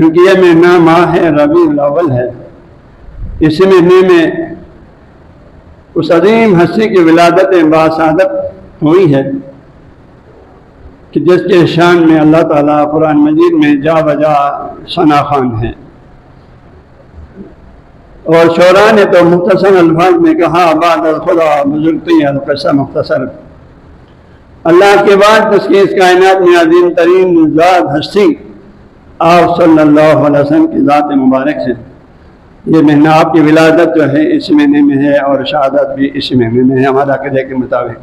چونکہ یہ مہینہ ماہ ربیع الاول ہے، اسی مہینے میں اس عظیم ہستی کی ولادت باسعادت ہوئی ہے کہ جس کے شان میں اللہ تعالیٰ قرآن مجید میں جا بجا ثنا خوان ہے۔ اور شعراء نے تو مختصر الفاظ میں کہا بعد الخدا بزرگتی القصہ مختصر، اللہ کے بعد اس کی اس کائنات میں عظیم ترین ذات ہستی آپ صلی اللہ علیہ وسلم کی ذات مبارک سے یہ مہینہ آپ کی ولادت جو ہے اس مہینے میں ہے اور شہادت بھی اس مہینے میں ہے ہمارا عقیدے کے مطابق۔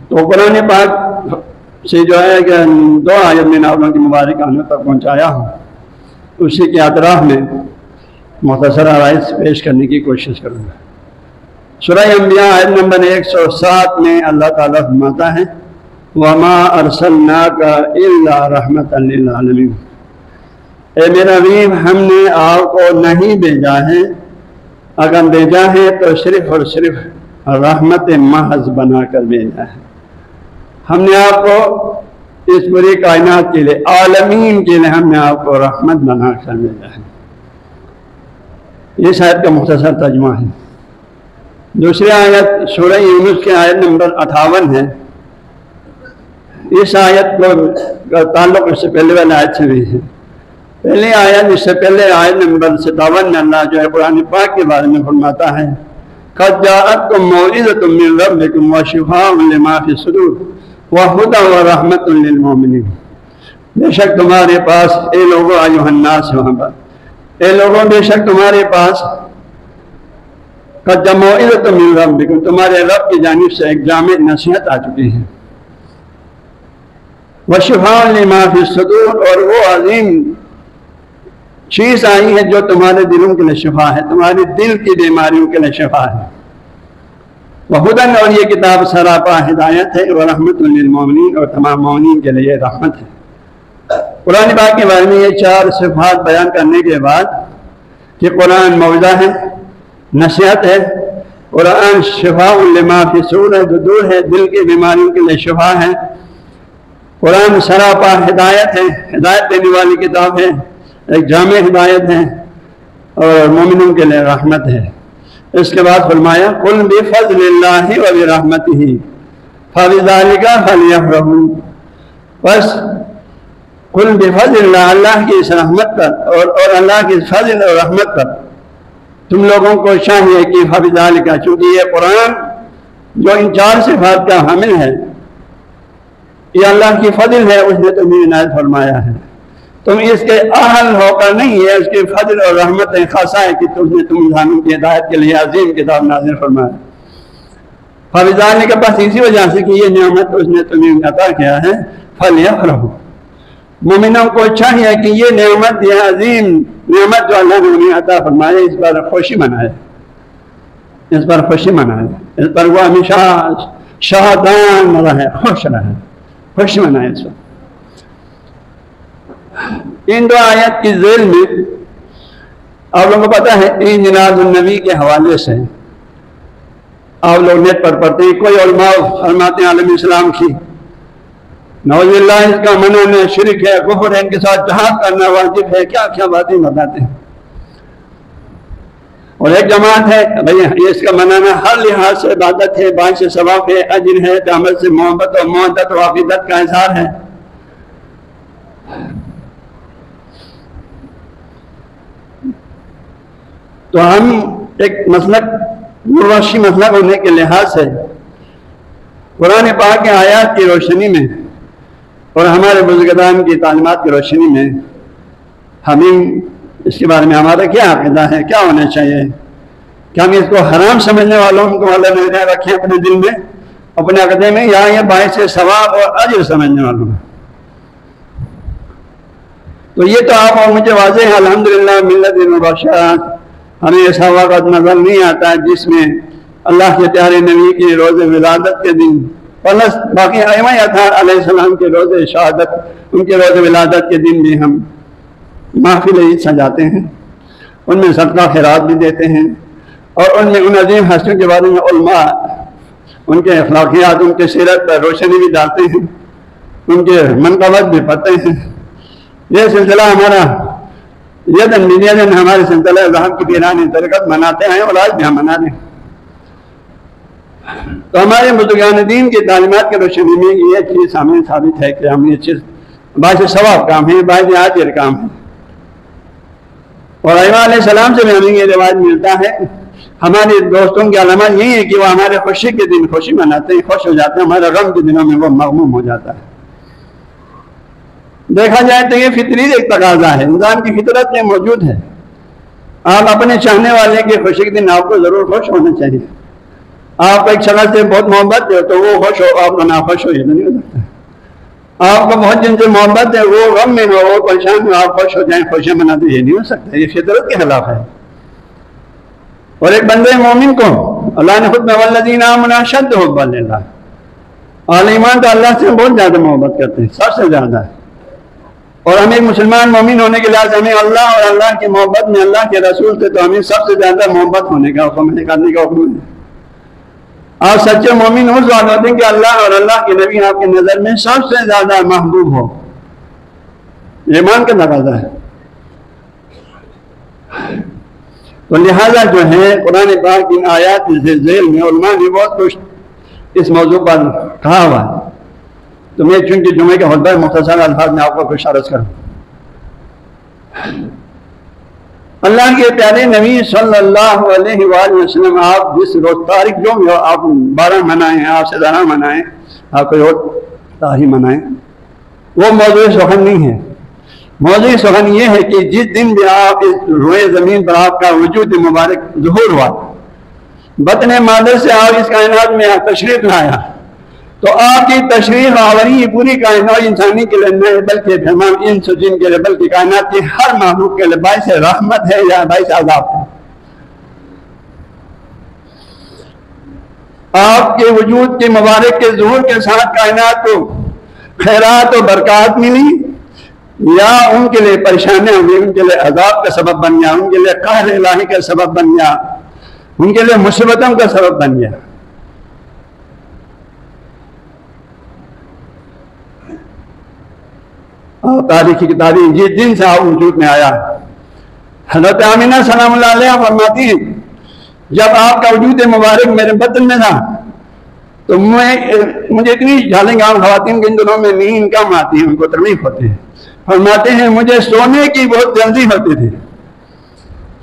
تو قرآن پاک سے جو ہے کہ 2 آیت میں آپ لوگوں کی مبارک آنے تک پہنچایا ہوں، اسی کے اطراف میں مختصر آیت پیش کرنے کی کوشش کروں گا۔ سورہ انبیاء آیت نمبر 107 میں اللہ تعالیٰ فرماتا ہے وَمَا أَرْسَلْنَاكَ إِلَّا رَحْمَةً لِّلْعَالَمِينَ، اے میرا حبیب ہم نے آپ کو نہیں بھیجا ہے، اگر بھیجا ہے تو صرف اور صرف رحمت محض بنا کر بھیجا ہے۔ ہم نے آپ کو اس پوری کائنات کے لیے، عالمین کے لیے ہم نے آپ کو رحمت بنا کر بھیجا ہے۔ یہ شاید کا مختصر ترجمہ ہے۔ دوسری آیت سورہ یونس کے آیت نمبر 58 ہے۔ اس آیت کا تعلق اس سے پہلے والی آیت سے بھی ہے۔ پہلی آیت اس سے پہلے آیت نمبر 57 میں اللہ جو ہے قرآن پاک کے بارے میں فرماتا ہے قَدْ جَاءَتْكُم مَّوْعِظَةٌ مِّن رَّبِّكُمْ وَشِفَاءٌ لِّمَا فِي الصُّدُورِ وَهُدًى وَرَحْمَةٌ لِّلْمُؤْمِنِينَ، بے شک تمہارے پاس اے لوگو ایھا الناس، وہاں پر اے لوگوں بے شک تمہارے پاس قَدْ جَاءَتْكُم مَّوْعِظَةٌ مِّن رَّبِّكُمْ، تمہارے رب کی جانب سے ایک جامع نصیحت آ چکی ہے، وَشِفَاءٌ لِّمَا فِي الصُّدُورِ، اور وہ عظیم چیز آئی ہے جو تمہارے دلوں کے لیے شفا ہے، تمہاری دل کی بیماریوں کے لیے شفا ہے، وہدن، اور یہ کتاب سراپا ہدایت ہے، ورحمت للمؤمنین، اور تمام مومنین کے لیے رحمت ہے۔ قرآن پاک کے بارے میں یہ 4 صفات بیان کرنے کے بعد کہ قرآن موعظہ ہے، نصیحت ہے، قرآن شفاء لما فی الصدور ہے، جو دور ہے دل کی بیماریوں کے لیے شفا ہے، قرآن سراپا ہدایت ہے، ہدایت دینے والی کتاب ہے، ایک جامع ہدایت ہے، اور مومنوں کے لیے رحمت ہے۔ اس کے بعد فرمایا قُلْ بِفَضْلِ اللَّهِ وَبِرَحْمَتِهِ فَبِذَلِكَ فَلْيَفْرَحُوا، بس قُلْ بِفَضْلِ اللَّهِ، اللہ کی اس رحمت پر اور اللہ کی فضل اور رحمت پر تم لوگوں کو چاہیے کہ فَبِذَلِكَ، چونکہ یہ قرآن جو ان 4 صفات کا حامل ہے، یہ اللہ کی فضل ہے، اس نے تمہیں عنایت فرمایا ہے، تم اس کے اہل ہو کر نہیں ہے، اس کے فضل اور رحمت خاصہ ہے کہ تم نے انسانوں کی ہدایت کے لیے عظیم کتاب نازل فرمایا۔ فَبِذَلِكَ، بس اسی وجہ سے کہ یہ نعمت اس نے تمہیں عطا کیا ہے، فَلْيَفْرَحُوا، مومنوں کو چاہیے کہ یہ نعمت، یہ عظیم نعمت جو اللہ نے انہیں عطا فرمایا، اس پر خوشی منائے، اس پر خوشی منائے، اس پر وہ ہمیشہ شادان رہے، خوش رہے، خوشی منائے اس پر۔ ان 2 آیت کی ذیل میں آپ لوگوں کو پتہ ہے میلاد النبی کے حوالے سے آپ لوگ نیٹ پر پڑھتے ہیں، کوئی علماء فرماتے ہیں عالم اسلام کی نعوذ باللہ اس کا منع شرک ہے، کفر ہے، ان کے ساتھ جہاد کرنا واجب ہے، کیا کیا باتیں بتاتے ہیں، اور ایک جماعت ہے بھئی اس کا منانا ہر لحاظ سے عبادت ہے، باعث ثواب ہے، اجر ہے، عمل سے محبت اور محبت و عقیدت کا اظہار ہے۔ تو ہم ایک مسلک مروشی مسلک ہونے کے لحاظ سے قرآن پاک کے آیات کی روشنی میں اور ہمارے بزرگان کی تعلیمات کی روشنی میں ہمیں اس کے بارے میں ہمارا کیا عقیدہ ہے، کیا ہونا چاہیے، کہ ہم اس کو حرام سمجھنے والوں کو اللہ نے رکھیں اپنے دل میں، اپنے عقیدے میں، یا یہ باعث ثواب اور اجر سمجھنے والوں میں۔ تو یہ تو آپ اور مجھے واضح ہے الحمدللہ ملت مبشرہ، ہمیں ایسا وقت نظر نہیں آتا جس میں اللہ کے پیارے نبی کی روز ولادت کے دن پلس باقی ائمہ اطہار علیہ السلام کے روز شہادت، ان کے روز ولادت کے دن بھی ہم محفل عید سجاتے ہیں، ان میں صدقہ خیرات بھی دیتے ہیں، اور ان میں ان عظیم ہستیوں کے بارے میں علماء ان کے اخلاقیات، ان کے سیرت پر روشنی بھی ڈالتے ہیں، ان کے منقبت بھی پتہ ہیں. یہ سلسلہ ہمارا یدن بنیادن ہمارے سلسلہ ذہب کی پیرانی طریقت مناتے ہیں اور آج بھی ہم مناتے ہیں. تو ہمارے بزرگان دین کی تعلیمات کے روشنی میں یہ چیز ہمیں ثابت ہے کہ ہم یہ چیز باعث ثواب کام ہے، باعث اجر کام ہے. اور ائمہ علیہ السلام سے بھی ہمیں یہ رواج ملتا ہے. ہمارے دوستوں کی علامت یہی ہے کہ وہ ہمارے خوشی کے دن خوشی مناتے ہیں، خوش ہو جاتے ہیں، ہمارے غم کے دنوں میں وہ مغموم ہو جاتا ہے. دیکھا جائے تو یہ فطری ایک تقاضا ہے، انسان کی فطرت میں موجود ہے. آپ اپنے چاہنے والے کی خوشی کے دن آپ کو ضرور خوش ہونا چاہیے. آپ ایک شخص سے بہت محبت ہے تو وہ خوش ہو، آپ کو ناخوش ہو، یہ نہیں ہو سکتا. آپ کو بہت جن سے محبت ہے وہ غم میں ہو، وہ پریشان ہو، آپ خوش ہو جائیں، خوشیاں مناتے، یہ نہیں ہو سکتا. یہ فطرت کے خلاف ہے. اور ایک بندے مومن کو اللہ نے خود میں والذین آمنوا اشد حبا للہ، اہل ایمان تو اللہ سے بہت زیادہ محبت کرتے ہیں، سب سے زیادہ. اور ہمیں مسلمان مومن ہونے کے لحاظ ہمیں اللہ اور اللہ کی محبت میں اللہ کے رسول سے تو ہمیں سب سے زیادہ محبت ہونے کا حکم ہے، کرنے کا حکم ہے. آپ سچے مومن اس وقت ہوتے ہیں کہ اللہ اور اللہ کے نبی آپ کی نظر میں سب سے زیادہ محبوب ہو. ایمان کا تقاضا ہے. تو لہذا جو ہے قرآن پاک کی آیات سے ذیل میں علماء نے بہت کچھ اس موضوع پر کہا ہوا ہے. تو میں چونکہ جمعے کے خطبہ مختصر الفاظ میں آپ کو کچھ عرض کروں. اللہ کے پیارے نبی صلی اللہ علیہ وآلہ وسلم آپ جس روز تاریخ جو بھی ہو، آپ 12 منائیں، آپ سے 12 منائیں، آپ کوئی اور تاریخ منائیں، وہ موضوع سخن نہیں ہے. موضوع سخن یہ ہے کہ جس دن بھی آپ اس روئے زمین پر آپ کا وجود مبارک ظہور ہوا، بطن مادر سے آپ اس کائنات میں تشریف لایا، تو آپ کی تشریف آوری پوری کائنات انسانی کے لیے نہیں بلکہ تمام انس و جن کے لیے بلکہ کائنات کی ہر مخلوق کے لیے باعث رحمت ہے یا باعث عذاب ہے. آپ کے وجود کے مبارک کے ظہور کے ساتھ کائنات کو خیرات و برکات ملی یا ان کے لیے پریشانیاں ہوئی، ان کے لیے عذاب کا سبب بن گیا، ان کے لیے قہر الہی کا سبب بن گیا، ان کے لیے مصیبتوں کا سبب بن گیا. تاریخی تاریخ جس دن سے آپ وجود میں آیا. حضرت آمینہ سلام اللہ علیہ فرماتی ہیں جب آپ کا وجود مبارک میرے بطن میں تھا تو مجھے اتنی جھالیں عام خواتین کے ان دنوں میں نیند کم آتی ہے، ان کو تکلیف ہوتی ہے. فرماتے ہیں مجھے سونے کی بہت جلدی ہوتی تھی،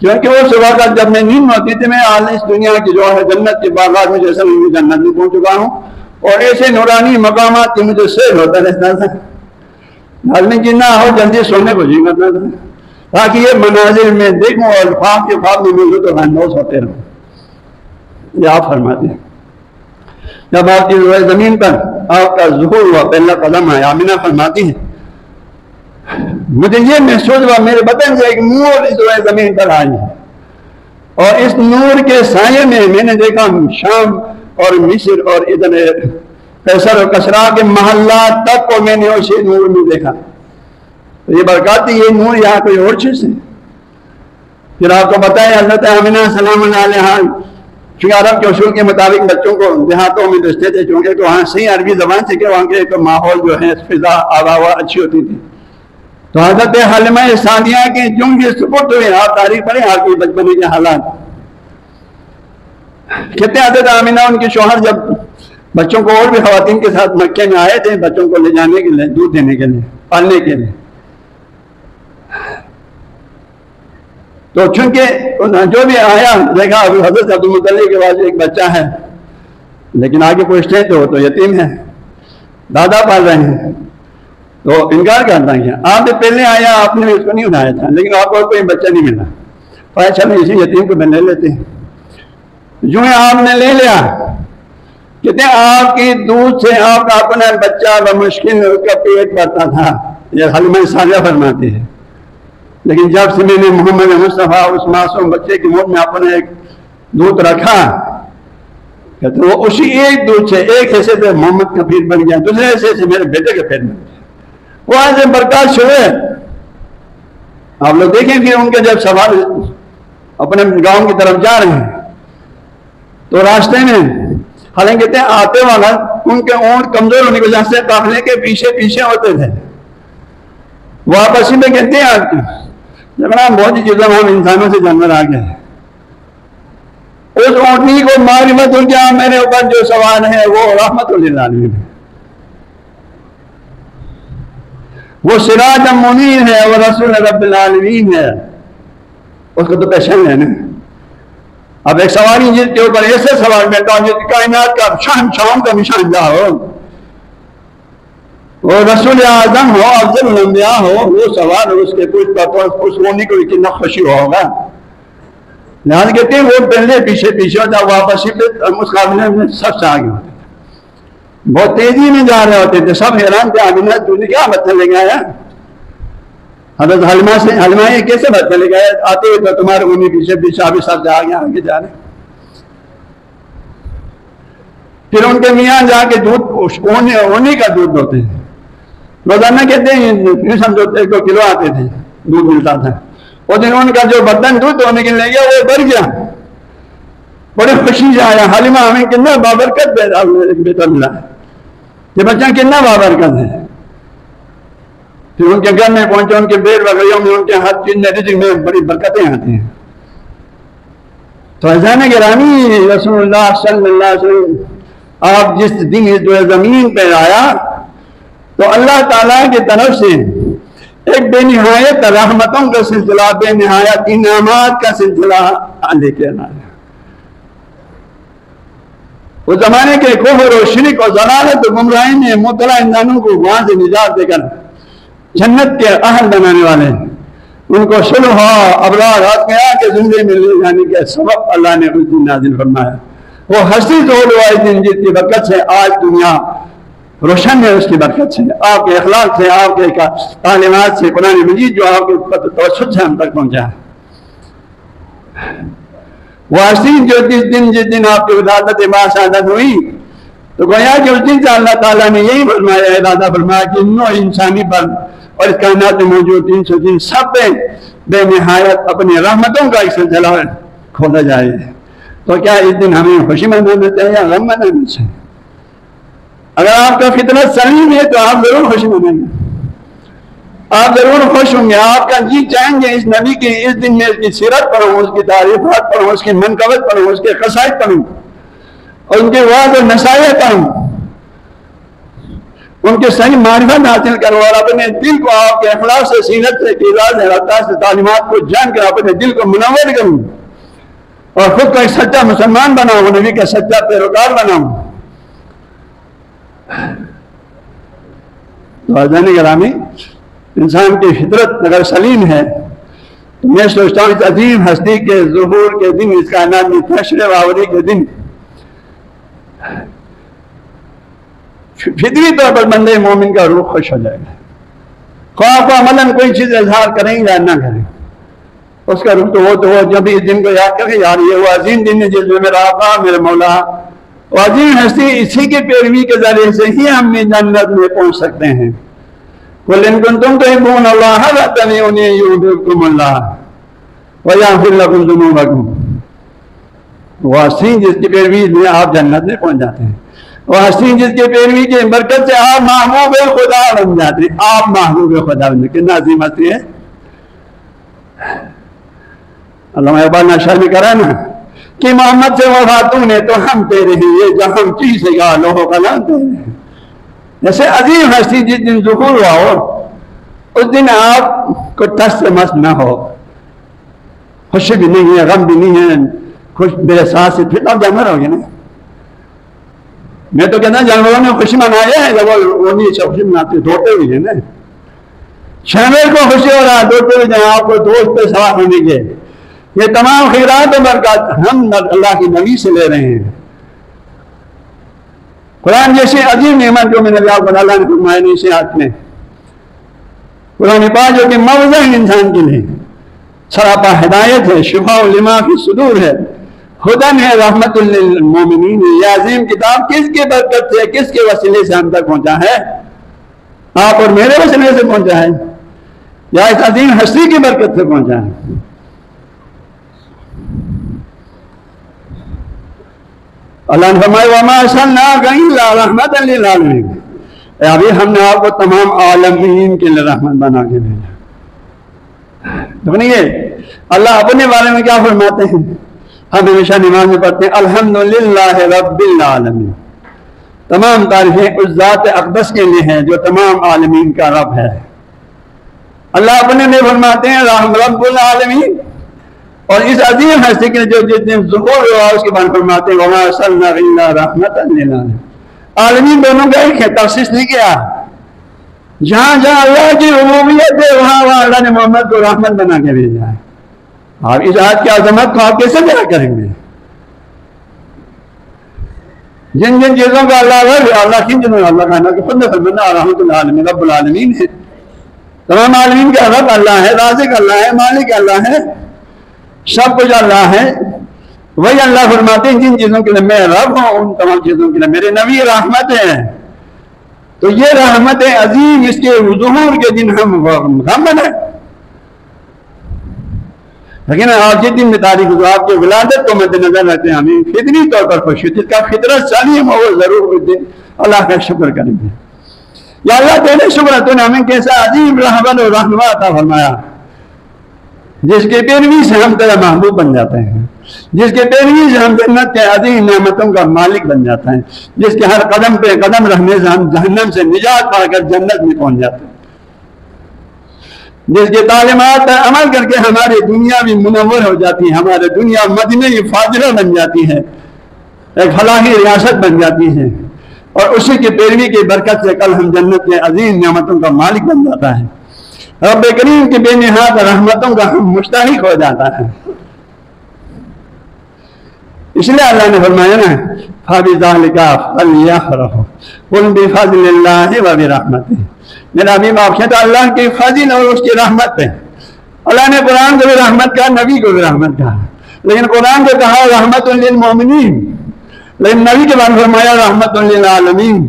کیونکہ وہ صبح کا جب میں نیند ہوتی تھی میں اس دنیا کی جو ہے جنت کے باغات میں جیسا میں جنت میں پہنچ چکا ہوں اور ایسے نورانی مقامات کی مجھے سیر ہوتا رہتا تھا. آدمی جتنا ہو جلدی سونے کو جی کرنا تھا تاکہ یہ مناظر میں دیکھوں اور خواب کے خواب میں مجھے تو اندوز ہوتے رہوں. یہ آپ فرماتے ہیں جب آپ کی روئے زمین پر آپ کا ظہور ہوا، پہلا قدم ہے. آمینہ فرماتی ہے مجھے یہ محسوس ہوا میرے بدن سے ایک نور اس روئے زمین پر آئی ہے اور اس نور کے سائے میں میں نے دیکھا شام اور مصر اور ادھر قیصر اور کسرا کے محلات تک کو میں نے اسی نور میں دیکھا. تو یہ برکاتی یہ نور یہاں کوئی اور چیز ہے. پھر آپ کو بتائیں حضرت آمینہ سلام اللہ علیہ چونکہ عرب کے اصول کے مطابق بچوں کو دیہاتوں میں دستے تھے چونکہ تو وہاں صحیح عربی زبان سے کہ وہاں کے تو ماحول جو ہے فضا آب و ہوا اچھی ہوتی تھی. تو حضرت حلیمہ سعدیہ کے چونکہ سپرد ہوئے آپ تاریخ پڑھیں آپ کی بچپنے کے حالات. کہتے ہیں حضرت آمینہ ان کے شوہر جب بچوں کو اور بھی خواتین کے ساتھ مکے میں آئے تھے بچوں کو لے جانے کے لیے، دودھ دینے کے لیے، پالنے کے لیے. تو چونکہ جو بھی آیا دیکھا ابھی حضرت عبدالمطلب کے بعد ایک بچہ ہے لیکن آگے پوچھتے ہیں تو یتیم ہے، دادا پال رہے ہیں. تو انکار کرتا ہے آپ نے پہلے آیا آپ نے اس کو نہیں اٹھایا تھا لیکن آپ کو کوئی بچہ نہیں ملا، چلو اسی یتیم کو میں لے لیتے ہیں. جو ہے آپ نے لے لیا، کہتے ہیں آپ کی دودھ سے آپ کا اپنا بچہ بمشکل اس کا پیٹ بھرتا تھا. یہ حلیمہ سعدیہ فرماتی ہے. لیکن جب سے میں نے محمد مصطفیٰ اس معصوم بچے کی منہ میں اپنا ایک دودھ رکھا، کہتے وہ اسی ایک دودھ سے ایک حصے سے محمد کا پیٹ بن گیا، دوسرے حصے سے میرے بیٹے کا پیٹ بن گیا. وہ ایسے برکات ہوئے. آپ لوگ دیکھیں کہ ان کے جب سوال اپنے گاؤں کی طرف جا رہے ہیں تو راستے میں حالانکہ کہتے ہیں آتے وقت ان کے اونٹ کمزور ہونے کی وجہ سے قافلے کے پیچھے پیچھے ہوتے تھے. واپسی میں کہتے ہیں جگڑا بہت ہی چیزوں میں ہم انسانوں سے جانور آ گئے. اس اونٹنی کو معرفت ہو گیا میرے اوپر جو سوال ہے وہ رحمت للعالمین ہے، وہ سراج منیر ہے، وہ رسول رب العالمین ہے. اس کو تو پہچان ہے نا. اب ایک سواری جس کے اوپر ایسے سوال بیٹھا ہو جس کائنات کا شان کا نشان جا ہو، وہ رسول اعظم ہو، افضل الانبیاء ہو، وہ سوال اس کے اس ہونے کو کتنا خوشی ہوگا. لہٰذا کہتے ہیں وہ پہلے پیچھے پیچھے ہوتا، واپسی پہ اس قابلے میں سب سے آگے ہوتے تھے، بہت تیزی میں جا رہے ہوتے تھے. سب حیران تھے آمینہ تو نے کیا مطلب لے گیا؟ حضرت حلیمہ یہ کیسے بات لے گئے؟ آتے ہوئے تو تمہارے انہیں پیچھے پیچھے ابھی سب آگے جا رہے. پھر ان کے میاں جا کے دودھ اونی کا دودھ ہوتے ہیں روزانہ، کہتے ہیں سمجھو 1 کلو آتے تھے دودھ ملتا تھا. وہ دن ان کا جو برتن دودھ ہونے کے لیے گیا وہ بڑھ گیا، بڑے خوشی سے آیا. حلیمہ ہمیں کتنا بابرکت بیٹا ملا، یہ بچہ کتنا بابرکت ہے. پھر ان کے گھر میں پہنچے، ان کے بیڑ بکریوں میں ان کے ہر چیز میں رزق میں بڑی برکتیں آتی ہیں. تو عزیزان گرامی، رسول اللہ صلی اللہ علیہ وسلم آپ جس دن اس زمین پہ آیا تو اللہ تعالیٰ کی طرف سے ایک بے نہایت رحمتوں کا سلسلہ، بے نہایت انعامات کا سلسلہ لے کے آیا. اس زمانے کے کفر و شرک و ضلالت و گمراہی میں مبتلا انسانوں کو وہاں سے نجات دے کر جنت کے اہل بنانے والے، ان کو صلح ابرار اتقیاء کے زندے میں لے جانے کے سبب اللہ نے اس دن نازل فرمایا. وہ ہستی ظہور ہوا اس دن جس کی برکت سے آج دنیا روشن ہے، اس کی برکت سے، آپ کے اخلاق سے، آپ کے تعلیمات سے، قرآن مجید جو آپ کے توسط سے ہم تک پہنچا ہے. وہ ہستی جو جس دن آپ کی ولادت باسعادت ہوئی تو گویا کہ اس دن سے اللہ تعالیٰ نے یہی فرمایا، ارادہ فرمایا کہ نوع انسانی پر اور اس کائنات میں موجود 300 دن سب پہ بے نہایت اپنی رحمتوں کا ایک سلسلہ کھولا جائے. تو کیا اس دن ہمیں خوشی منانا چاہیے یا غم منانا چاہیے؟ اگر آپ کا فطرت سلیم ہے تو آپ ضرور خوشی منائیں گے، آپ ضرور خوش ہوں گے، آپ کا جی چاہیں گے اس نبی کی اس دن میں اس کی سیرت پڑھوں، اس کی تعریفات پڑھوں، اس کی منقبت پڑھوں، اس کے قصائد پڑھوں اور ان کے وعظ و نصائح پڑھوں، ان کے صحیح معرفت حاصل کروں اور اپنے دل کو آپ کے اخلاق سے، سیرت سے، کردار سے، رفتار سے، تعلیمات کو جان کر اپنے دل کو منور کروں اور خود کو ایک سچا مسلمان بناؤں، نبی کا سچا پیروکار بناؤں. تو عزیزان گرامی، انسان کی فطرت اگر سلیم ہے تو میں سوچتا ہوں اس عظیم ہستی کے ظہور کے دن، اس کائنات میں حشر و آوری کے دن فطری طور پر بندے مومن کا روح خوش ہو جائے گا. خواہ کو عملاً کوئی چیز اظہار کریں یا نہ کریں، اس کا روح تو وہ جب اس دن کو یاد کریں، یار یہ وہ عظیم دن ہے جس میں میرا آقا، میرا مولا، وہ عظیم ہستی، اسی کی پیروی کے ذریعے سے ہی ہم جنت میں پہنچ سکتے ہیں. قُلْ إِن كُنتُمْ تُحِبُّونَ اللَّهَ فَاتَّبِعُونِي يُحْبِبْكُمُ اللَّهُ وَيَغْفِرْ لَكُمْ ذُنُوبَكُمْ. وہ ہستی جس کی پیروی میں آپ جنت میں پہنچ جاتے ہیں، وہ ہستی جس کی پیروی کی برکت سے آپ محبوب خدا بن جاتے ہیں. آپ محبوب خدا بن جاتے ہیں. کتنا عظیم ہستی ہے. علامہ اقبال نے شعر میں کرا نا کہ محمد سے وفاتوں نے تو ہم تیرے ہیں، یہ جہاں چیز ہے یا لوہ قلم تیرے ہیں. جیسے عظیم ہستی جس دن ظہور ہوا ہو اس دن آپ کو ٹس سے مس نہ ہو، خوشی بھی نہیں ہے، غم بھی نہیں ہے، خوش بے ساتھ سے پھر آپ جانور ہو گے نا. میں تو کہتا جانوروں نے خوشی منایا ہے جب وہ نہیں خوشی مناتے، دوڑتے ہوئے نا. شامل کو خوشی ہو رہا ہے، دوڑتے ہوئے جہاں آپ کو دوست پہ سوار ہونے کے، یہ تمام خیرات و برکات ہم اللہ کی نبی سے لے رہے ہیں. قرآن جیسی عظیم نعمت جو میں نے آپ کو اللہ نے فرمایا نصیحت میں، قرآن پاک جو کہ موعظہ ہے انسان کے لیے، سراپا ہدایت ہے، شفاء لما فی الصدور ہے، ہدن ہے، رحمت للمومنین. یہ عظیم کتاب کس کے برکت سے، کس کے وسیلے سے ہم تک پہنچا ہے؟ آپ اور میرے وسیلے سے پہنچا ہے یا اس عظیم ہستی کی برکت سے پہنچا ہے؟ اللہ نے فرمایا وما ارسلناک الا رحمۃ للعالمین، ابھی ہم نے آپ کو تمام عالمین کے لیے رحمت بنا کے بھیجا۔ سنیے اللہ اپنے بارے میں کیا فرماتے ہیں، ہم ہمیشہ نماز میں پڑھتے ہیں الحمدللہ رب العالمین، تمام تعریفیں اس ذات اقدس کے لیے ہیں جو تمام عالمین کا رب ہے۔ اللہ اپنے لیے فرماتے ہیں رب العالمین، اور اس عظیم ہستی کے جو جتنے ظہور ہوا اس کے بعد فرماتے ہیں وما ارسلناک الا رحمۃ للعالمین، عالمین دونوں کا ایک ہے، تخصیص نہیں کیا۔ جہاں جہاں اللہ کی ربوبیت ہے وہاں اللہ نے محمد کو رحمت بنا کے بھیجا ہے۔ آپ اس آیت کی عظمت کو آپ کیسے بیان کریں گے؟ جن جن چیزوں کا اللہ رب ہے، اللہ کن چیزوں کا اللہ کہنا کہ خود نے فرمایا رحمۃ العالمین رب العالمین ہے، تمام عالمین کا رب اللہ ہے، رازق اللہ ہے، مالک اللہ ہے، سب کچھ اللہ ہے۔ وہی اللہ فرماتے ہیں جن چیزوں کے لیے میں رب ہوں ان تمام چیزوں کے لیے میرے نبی رحمت ہے۔ تو یہ رحمت عظیم، اس کے ظہور کے دن ہم غم بنائیں، لیکن آپ جس دن میں تاریخ ہو آپ کی ولادت کو مد نظر رکھتے ہیں ہمیں فطری طور پر خوشی جس کا فطرت سلیم ہو وہ ضرور اس دن اللہ کا شکر کریں گے۔ یا اللہ تیرے شکر تو نے ہمیں کیسا عظیم رحمت اور رحمت عطا فرمایا جس کے پیروی سے ہم تیرا محبوب بن جاتے ہیں، جس کے پیروی سے ہم جنت کے عظیم نعمتوں کا مالک بن جاتے ہیں، جس کے ہر قدم پہ قدم رکھنے سے ہم جہنم سے نجات پا کر جنت میں پہنچ جاتے ہیں، جس کے تعلیمات پر عمل کر کے ہماری دنیا بھی منور ہو جاتی ہے، ہماری دنیا مدینہ فاضلہ بن جاتی ہے، ایک فلاحی ریاست بن جاتی ہے، اور اسی کی پیروی کی برکت سے کل ہم جنت کے عظیم نعمتوں کا مالک بن جاتا ہے، رب کریم کی بے نہایت رحمتوں کا ہم مستحق ہو جاتا ہے۔ اس لیے اللہ نے فرمایا نا فَبِذَلِكَ فَلْيَفْرَحُوا قُلْ بِفَضْلِ اللَّهِ وَبِرَحْمَتِهِ، میرا ابھی آپ کہتا اللہ کی فضل اور اس کی رحمت پہ۔ اللہ نے قرآن کو بھی رحمت کہا، نبی کو بھی رحمت کہا، لیکن قرآن کو کہا رحمت للمؤمنین، لیکن نبی کے بعد فرمایا رحمت للعالمین۔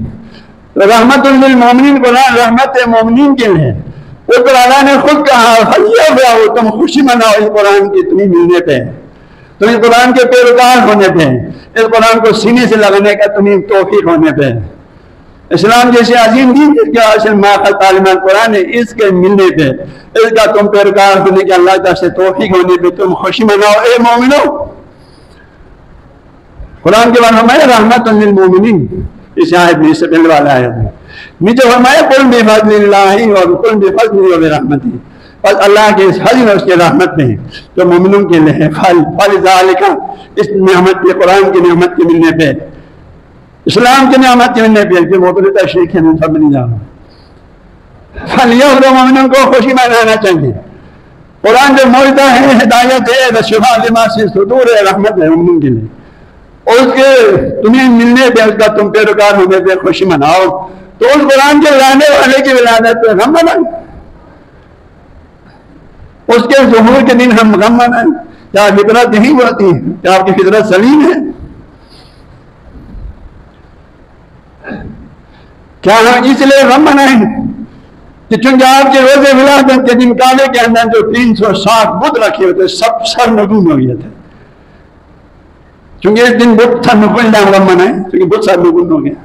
رحمت للمؤمنین قرآن رحمت مومنین کے لیے، وہ اللہ نے خود کہا فَلْيَفْرَحُوا، تم خوشی مناؤ اس قرآن کی تمہیں ملنے پہ، تم اس قرآن کے پیروکار ہونے پہ، اس قرآن کو سینے سے لگانے کا تمہیں توفیق ہونے پہ۔ اسلام جیسے عظیم دین جس کا اصل ماخذ تعلیمات قرآن ہے، اس کے ملنے پہ، اس کا تم پیروکار ہونے کے اللہ تعالیٰ سے توفیق ہونے پہ تم خوشی مناؤ اے مومنو۔ قرآن کے بعد ہمارے رحمت للمؤمنین، اس آیت میں، اس سے پہلے والا آیت میں نیچے فرمایا قل بفضل اللہ اور قل بفضل وبرحمتہ، اور اللہ کے اس فضل اور اس کے رحمت میں جو مومنوں کے لیے ہے فلذالک، اس نعمت کے قرآن کی نعمت کے ملنے پہ، اسلام کی نعمت کے ملنے پہ، کہ موجودہ تشریح ہے میں سب نہیں جانا، فلیفرحوا، مومنوں کو خوشی منانا چاہیے۔ قرآن جو موجودہ ہے، ہدایت ہے، شفاء لما فی الصدور ہے، رحمت ہے مومنوں کے لیے، اور اس کے تمہیں ملنے پہ، اس کا تم پیروکار ہونے پہ خوشی مناؤ، تو اس قرآن کے لانے والے کی ولادت پہ غم منائیں، اس کے ظہور کے دن ہم غم منائیں۔ کیا فطرت یہی ہوتی ہے؟ کیا آپ کی فطرت سلیم ہے؟ کیا ہم اس لیے غم منائیں کہ چونکہ آپ کے روز ولادت کے دن کعبے کے اندر جو 360 بت رکھے ہوتے سب سر نگون ہو گئے تھے، چونکہ اس دن بت سر نگون، غم منائیں چونکہ بت سر نگون ہو گیا۔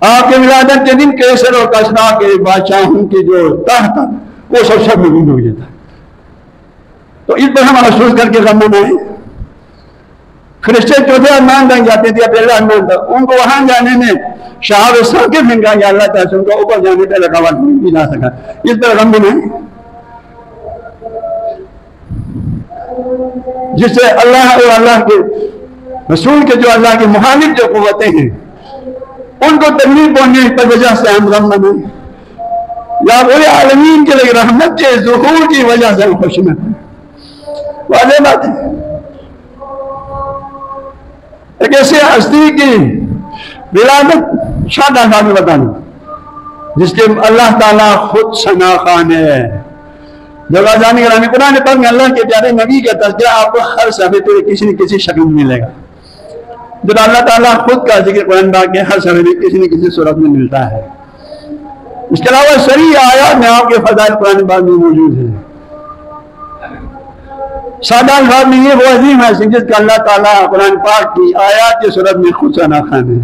آپ کے ولادت کے دن کیسر اور کسرا کے بادشاہوں کی جو تحت وہ سب سر نگون ہو گیا تھا، تو اس پر ہم محسوس کر کے غم منائیں۔ فرشتے چوتھے آسمان تک جاتے تھے، پہلے آسمان تک، ان کو وہاں جانے میں شہاب ثاقب ان کا یا اللہ تعالیٰ سے ان کو اوپر جانے پہ رکاوٹ نہیں جا سکا، اس پر غم منائیں، جس سے اللہ اور اللہ کے رسول کے جو اللہ کے مخالف جو قوتیں ہیں ان کو تکلیف پہنچنے کی وجہ سے ہم غم منائیں، یا پورے عالمین کے لیے رحمت کے ظہور کی وجہ سے ہم خوشی منائیں۔ واضح بات ہے، ایک ایسے ہستی کی ولادت شادہ صاحب میں بتانا جس کے اللہ تعالیٰ خود ثنا خوان ہے۔ جگہ جانے کے قرآن پاک میں اللہ کے پیارے نبی کا تذکرہ آپ کو ہر صفحے پہ کسی نہ کسی شکل میں ملے گا، جو اللہ تعالیٰ خود کا ذکر قرآن پاک کے ہر صفحے میں کسی نہ کسی صورت میں ملتا ہے۔ اس کے علاوہ صریح آیات میں آپ کے فضائل قرآن پاک میں موجود ہیں۔ سادہ الفاظ میں یہ وہ عظیم ہے جس کا اللہ تعالیٰ قرآن پاک کی آیات کی صورت میں خود ثنا خوان ہے.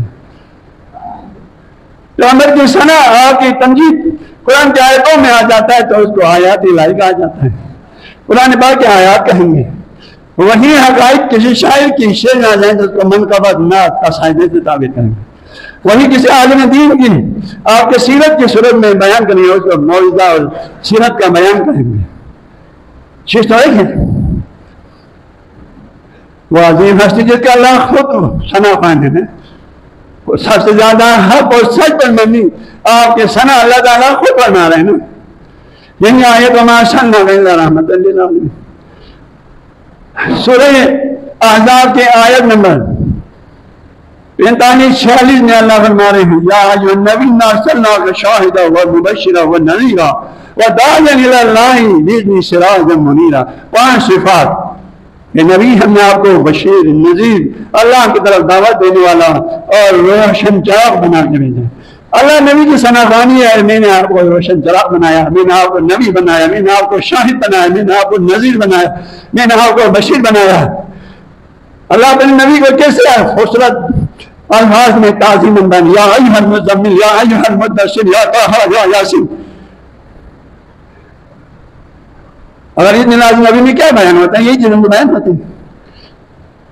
پیغمبر کی ثنا آپ کی تمجید قرآن کی آیتوں میں آ جاتا ہے تو اس کو آیات الہی کہا جاتا ہے. قرآن پاک کی آیات کہیں گے. وہی حقائق کسی شاعر کی شعر نہ جائیں تو اس کو منقبت نعت قصائد سے تعبیر کریں گے. وہی کسی عالم دین کی آپ کے سیرت کی صورت میں بیان کریں گے، اس کو موعظہ اور سیرت کا بیان کریں گے. چیز تو ایک ہے. وہ عظیم ہستی جس کا اللہ خود ثنا خوان ہے، سب سے زیادہ حق اور سچ پر مبنی آپ کے ثنا اللہ تعالیٰ خود فرما رہے ہیں نا. یہی آیت وما ارسلناک الا رحمۃ للعالمین. سورہ احزاب کے آیت نمبر 45-46 میں اللہ فرما رہے ہیں یا ایھا النبی انا ارسلناک شاہدا ومبشرا ونذیرا وداعیا الی اللہ باذنہ سراجا منیرا. 5 صفات. کہ نبی ہم نے آپ کو بشیر نذیر اللہ کی طرف دعوت دینے والا اور روشن چراغ بنا کے بھیجا. اللہ نبی کی ثنا خوانی ہے، میں نے آپ کو روشن چراغ بنایا، میں نے آپ کو نبی بنایا، میں نے آپ کو شاہد بنایا، میں نے آپ کو نذیر بنایا، میں نے آپ کو بشیر بنایا. اللہ اپنے نبی کو کیسے خوبصورت الفاظ میں تعظیم بن یا ایھا المزمل یا ایھا المدثر یا طٰہٰ یا یاسین. اگر اتنے لازم نبی میں کیا بیان ہوتا ہے؟ یہی چیزیں بیان ہوتی ہیں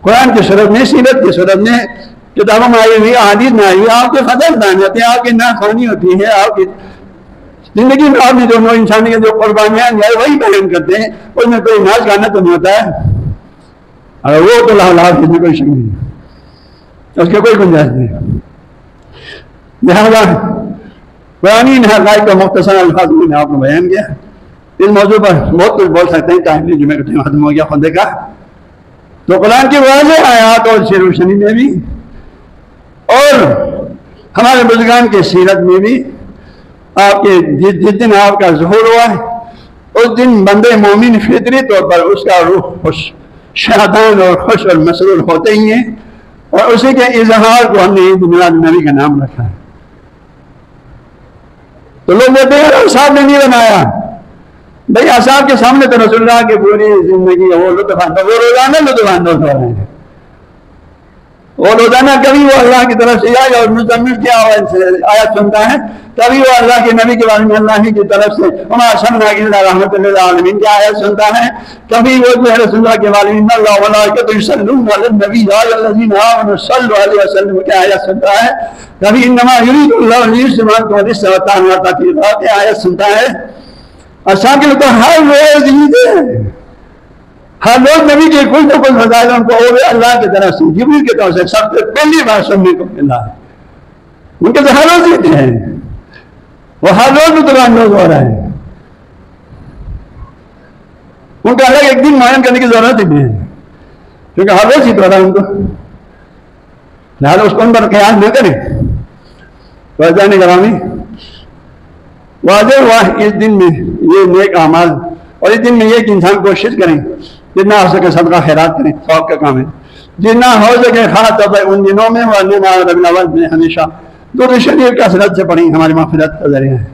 قرآن کی صورت میں، سیرت کی صورت میں، کتابوں میں آئی ہوئی، احادیث میں آئی ہوئی. آپ کے فضل بیان ہوتے ہیں، آپ کی ناخوانی ہوتی ہے، آپ کی زندگی میں آپ نے جو انسانی کے جو قربانیاں جائے وہی بیان کرتے ہیں. اس میں کوئی ناچ گانا تو نہیں ہوتا ہے. اگر وہ تو لاحق اس میں کوئی شک نہیں، اس کے کوئی گنجائش نہیں. لہٰذا قرآن حقائق کا مختصر الفاظ میں نے آپ کو بیان کیا. اس موضوع پر بہت کچھ بول سکتے ہیں، ٹائم نہیں، جمعہ کا ٹائم ختم ہو گیا خود کا. تو قرآن کی واضح آیات اور اس روشنی میں بھی اور ہمارے بزرگان کی سیرت میں بھی آپ کے جس دن آپ کا ظہور ہوا ہے اس دن بندے مومن فطری طور پر اس کا روح خوش شادان اور خوش اور مسرور ہوتے ہی ہیں، اور اسی کے اظہار کو ہم نے عید میلاد نبی کا نام رکھا ہے. تو لوگ کہتے ہیں اصحاب نے نہیں بنایا. بھائی اصحاب کے سامنے تو رسول اللہ کی پوری زندگی وہ لطف اندوز، وہ روزانہ لطف اندوز ہو رہے ہیں. وہ روزانہ کبھی وہ اللہ کی طرف سے آیا اور مزمل کیا آیت سنتا ہے، کبھی وہ اللہ کے نبی کے بارے میں اللہ کی طرف سے وما ارسلناک الا رحمۃ للعالمین کی آیت سنتا ہے، کبھی وہ جو ہے رسول اللہ کے بارے میں ان اللہ وملائکتہ یصلون علی النبی یا ایھا الذین آمنوا صلوا علیہ وسلم کی آیت سنتا ہے، کبھی انما یرید اللہ لییذھب عنکم الرجس والطغیان تطہیرا کی آیت سنتا ہے. اصحاب کے تو ہر روز عید ہے، ہر روز نبی کے کچھ نہ کچھ فضائل ان کو اور اللہ کی طرف سے جبریل کی طرف سے سب سے پہلی بار سننے کو ملا. ان کے تو ہر روز عید ہے، وہ ہر روز لطف اندوز ہو رہے ہیں. ان کا الگ ایک دن معین کرنے کی ضرورت ہی نہیں ہے کیونکہ ہر روز عید ہو رہا ہے ان کو. لہٰذا اس کو ان پر قیاس نہ کریں. وجہ گرامی واضح ہوا اس دن میں یہ نیک اعمال، اور اس دن میں یہ کہ انسان کوشش کریں جتنا ہو سکے صدقہ خیرات کریں، ثواب کا کام ہے. جتنا ہو سکے خاص طور پر ان دنوں میں ربیع الاول میں ہمیشہ درود شریف کثرت سے پڑھیں، ہماری مغفرت کا ذریعہ ہے.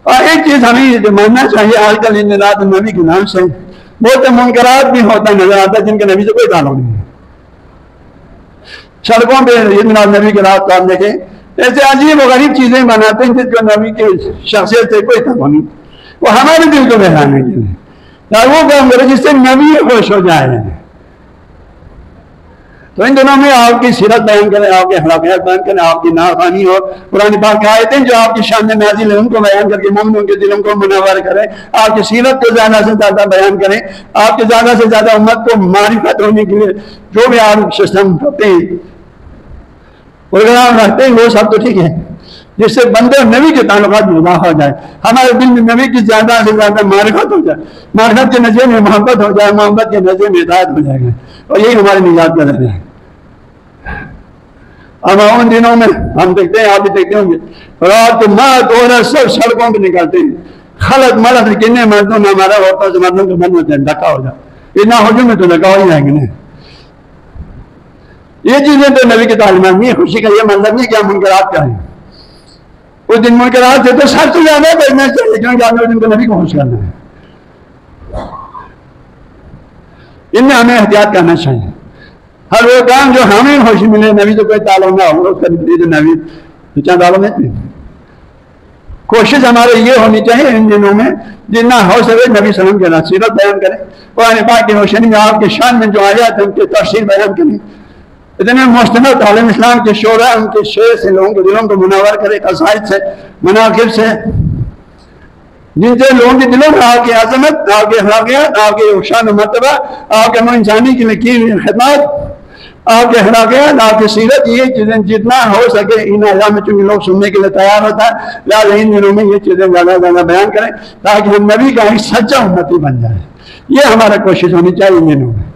اور ایک چیز ہمیں جو ماننا چاہیے، آج کل عید میلاد النبی کے نام سے بہت سے منکرات بھی ہوتا نظر آتا ہے جن کے نبی سے کوئی تعلق نہیں ہے. سڑکوں پہ عید میلاد نبی کے رات کو آپ دیکھیں ایسے عجیب و غریب چیزیں بناتے ہیں جس کو نبی کی شخصیت سے کوئی تعلق نہیں. وہ ہمارے دل کو بہلانے کے لیے وہ کام کرے جس سے نبی خوش ہو جائے. تو ان دنوں میں آپ کی سیرت بیان کریں، آپ کے اخلاقیات بیان کریں، آپ کی نافرمانی اور قرآن پاک کی آیتیں جو آپ کی شان میں نازل ہیں ان کو بیان کر کے مومنوں کے دلوں کو منور کریں. آپ کی سیرت کو زیادہ سے زیادہ بیان کریں، آپ کے زیادہ سے زیادہ امت کو معرفت ہونے کے لیے جو بھی آپ سسٹم کرتے ہیں پروگرام رکھتے ہیں وہ سب تو ٹھیک ہے، جس سے بندے اور نبی کے تعلقات میں اضافہ ہو جائے، ہمارے دل میں نبی کی زیادہ سے زیادہ معرفت ہو جائے، معرفت کے نتیجے میں محبت ہو جائے، محبت کے نتیجے میں ہدایت ہو جائے گا، اور یہی ہمارے نجات کا ذریعہ ہے. اب ان دنوں میں ہم دیکھتے ہیں، آپ بھی دیکھتے ہوں گے، رات کو مرد عورت سب سڑکوں پہ نکلتے ہیں، خلق مرد کتنے مردوں میں ہمارا عورتوں سے مردوں کے بند ہوتے ہیں، دھکا ہو جائے، اتنا ہجوم میں تو دھکا ہو ہی جائیں گے. یہ چیزیں تو نبی کی تعلیمات نہیں. خوشی کا یہ مطلب نہیں کہ ہم منکرات کریں. اس دن منکرات سے تو سب سے زیادہ بچنا چاہیے کیونکہ آپ نے اس دن کو نبی کو خوش کرنا ہے. ان میں ہمیں احتیاط کرنا چاہیے. ہر وہ کام جو ہمیں خوشی ملے، نبی تو کوئی تعلق نہ ہو جو نبی چاہ تعلق نہیں. کوشش ہمارے یہ ہونی چاہیے ان دنوں میں جتنا ہو سکے نبی صلی اللہ علیہ وسلم کی سیرت بیان کریں، قرآن پاک کی روشنی میں آپ کے شان میں جو آیات ہیں ان کی تفسیر بیان کریں، اتنے مستند عالم اسلام کے شعراء ان کے شعر سے لوگوں کے دلوں کو منور کرے، قصائد سے، مناقب سے، جن سے لوگوں کے دلوں میں آپ کی عظمت، آپ کے اخلاقیات، آپ کے شان و مرتبہ، آپ کے انسانی کی کی خدمات، آپ کے اخلاقیات، آپ کی سیرت، یہ چیزیں جتنا ہو سکے ان ایام میں چونکہ لوگ سننے کے لیے تیار ہوتا ہے، لہٰذا ان دنوں میں یہ چیزیں زیادہ زیادہ بیان کریں تاکہ ہم نبی کا ایک سچا امتی بن جائیں. یہ ہمارا کوشش ہونی چاہیے ان دنوں میں.